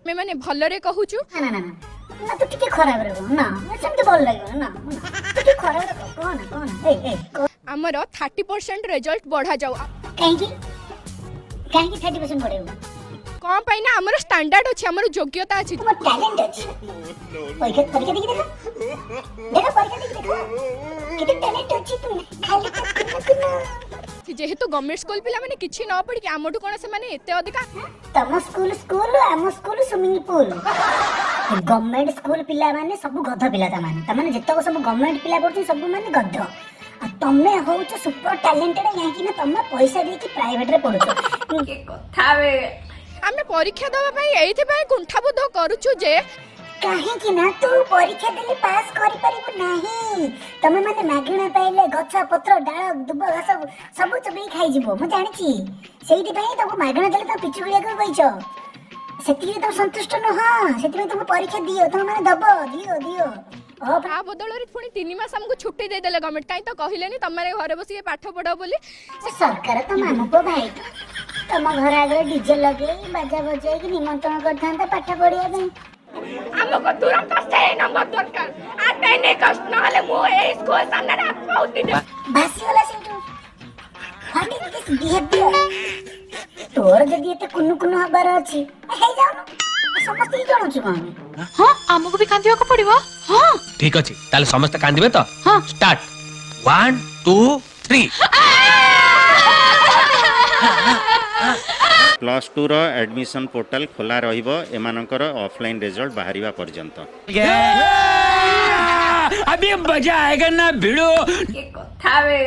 मैं माने भलरे कहूछु ना ना ना ना तू टिके खराब रे ना सेमते भल लागो ना तू टिके खराब रे कोन ए हमर 30% रिजल्ट बढ़ा जाऊ काहे की 30% बढ़ेबो कौन पाई ना हमर स्टैंडर्ड अछि हमर योग्यता अछि तुम टैलेंट अछि परीक्षा परीक्षा देखि देखा परीक्षा देखि देखा किते टैलेंट अछि तुम खाली जेहेतु गवर्नमेंट स्कूल पिला माने किछि न पड़ी कि हमटु कोन से माने एते अधिका तम स्कूल आम school swimming pool government school पिला माने सब गध पिला त माने जत्तक सब गवर्नमेंट पिला पड़छ सब माने गध आ तमे होउछ सुपर टैलेंटेड यही कि ना तमे पैसा दे कि प्राइवेट रे पढुछ के कथा बे हमें परीक्षा दवा पई एइथे पई कुंठाबुध करूछु जे काहे कि ना तू परीक्षा देले पास करि परिबो नाही तमे माने मागणा पाइले गछ पत्र डाळ दुब घास सब चबई खाइ जिवो म जानि छी सेइति पई तको मागणा देले त पिचुलिया को कहिछ सेति त संतुष्ट न हां सेति पई तुम परीक्षा दियो तुम माने दबो दियो आ बदलरे पुणी 3 मास हमको छुट्टी दे देले गवर्नमेंट काई तो कहिलेनी तमारे घरे बसी पाठ पढो बोली सरकार तो मामू को भाई तम घर आगे डीजे लगे बाजा बजाई कि निमंत्रण करथांता पाठ पढिया बे हमको तुरंत से नंबर दरकार आ तने कष्ट न हले मो ए स्कूल सामने रा पहुंची दे बासी वाला सेटू व्हाट इज दिस बिहेवियर तोर जदी एते कुनु कुनु हबार अछि हे जाऊ न समस्त ही जानु छु हम हां हमको भी कांदियो को पड़िबो हां ठीक अछि ताले समस्त कांदिबे तो हां स्टार्ट 1 2 3 प्लस 2 रो एडमिशन पोर्टल खोला रहिबो एमानकर ऑफलाइन रिजल्ट बाहरिबा पर्यंत अभी मजा आएगा ना भिड़ो के कथा बे